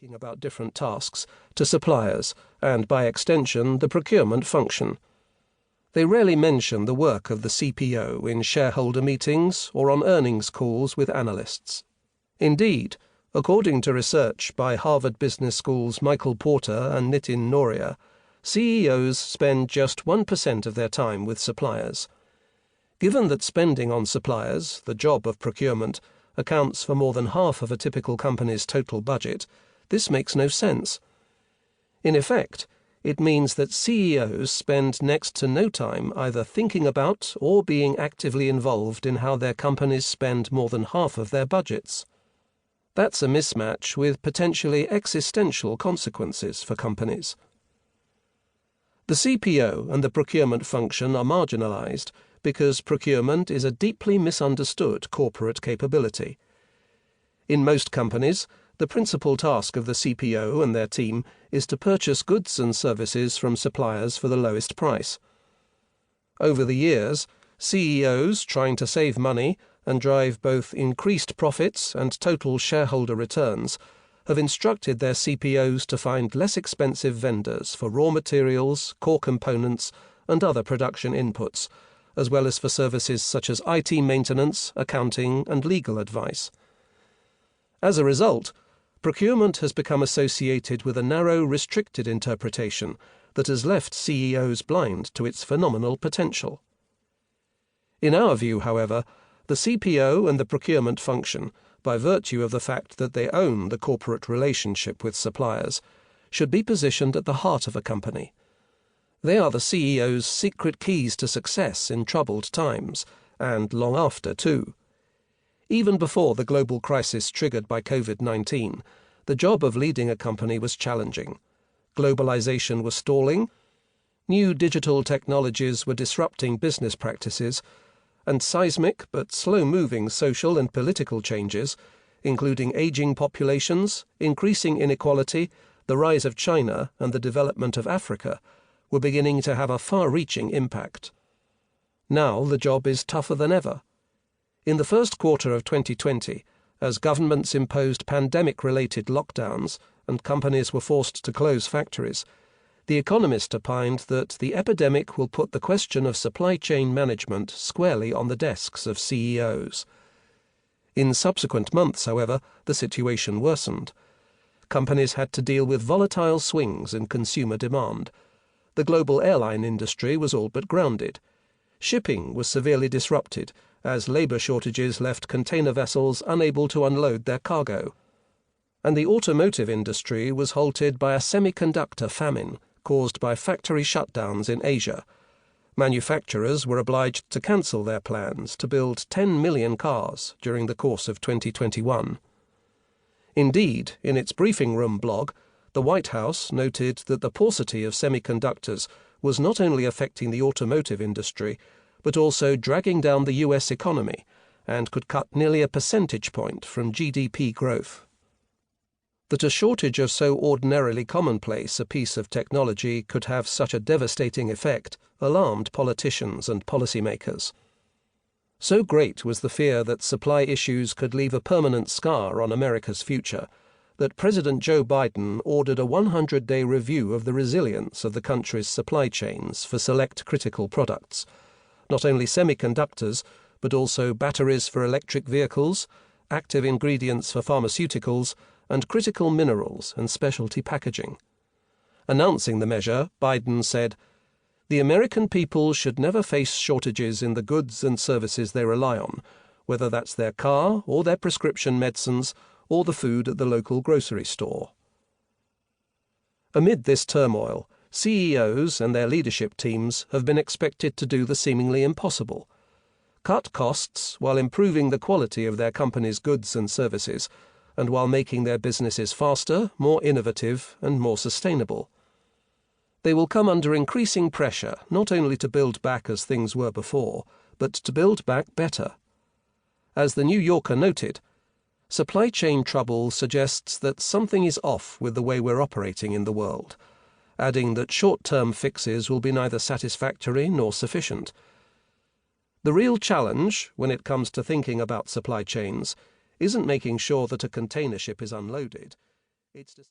thinking about different tasks, to suppliers, and by extension the procurement function. They rarely mention the work of the CPO in shareholder meetings or on earnings calls with analysts. Indeed, according to research by Harvard Business School's Michael Porter and Nitin Noria, CEOs spend just 1% of their time with suppliers. Given that spending on suppliers, the job of procurement, accounts for more than half of a typical company's total budget, this makes no sense. In effect, it means that CEOs spend next to no time either thinking about or being actively involved in how their companies spend more than half of their budgets. That's a mismatch with potentially existential consequences for companies. The CPO and the procurement function are marginalized because procurement is a deeply misunderstood corporate capability. In most companies, the principal task of the CPO and their team is to purchase goods and services from suppliers for the lowest price. Over the years, CEOs trying to save money and drive both increased profits and total shareholder returns have instructed their CPOs to find less expensive vendors for raw materials, core components, and other production inputs, as well as for services such as IT maintenance, accounting, and legal advice. As a result, procurement has become associated with a narrow, restricted interpretation that has left CEOs blind to its phenomenal potential. In our view, however, the CPO and the procurement function, by virtue of the fact that they own the corporate relationship with suppliers, should be positioned at the heart of a company. They are the CEO's secret keys to success in troubled times, and long after, too. Even before the global crisis triggered by COVID-19, the job of leading a company was challenging. Globalization was stalling, new digital technologies were disrupting business practices, and seismic but slow-moving social and political changes, including aging populations, increasing inequality, the rise of China, and the development of Africa, were beginning to have a far-reaching impact. Now the job is tougher than ever. In the first quarter of 2020, as governments imposed pandemic-related lockdowns and companies were forced to close factories, The Economist opined that the epidemic will put the question of supply chain management squarely on the desks of CEOs. In subsequent months, however, the situation worsened. Companies had to deal with volatile swings in consumer demand. The global airline industry was all but grounded. Shipping was severely disrupted, as labor shortages left container vessels unable to unload their cargo. And the automotive industry was halted by a semiconductor famine caused by factory shutdowns in Asia. Manufacturers were obliged to cancel their plans to build 10 million cars during the course of 2021. Indeed, in its briefing room blog, the White House noted that the paucity of semiconductors was not only affecting the automotive industry, but also dragging down the U.S. economy and could cut nearly a percentage point from GDP growth. That a shortage of so ordinarily commonplace a piece of technology could have such a devastating effect alarmed politicians and policymakers. So great was the fear that supply issues could leave a permanent scar on America's future that President Joe Biden ordered a 100-day review of the resilience of the country's supply chains for select critical products, not only semiconductors, but also batteries for electric vehicles, active ingredients for pharmaceuticals, and critical minerals and specialty packaging. Announcing the measure, Biden said, "The American people should never face shortages in the goods and services they rely on, whether that's their car or their prescription medicines or the food at the local grocery store." Amid this turmoil, CEOs and their leadership teams have been expected to do the seemingly impossible: cut costs while improving the quality of their company's goods and services, and while making their businesses faster, more innovative, and more sustainable. They will come under increasing pressure not only to build back as things were before, but to build back better. As the New Yorker noted, supply chain trouble suggests that something is off with the way we're operating in the world, adding that short-term fixes will be neither satisfactory nor sufficient. The real challenge, when it comes to thinking about supply chains, isn't making sure that a container ship is unloaded. It's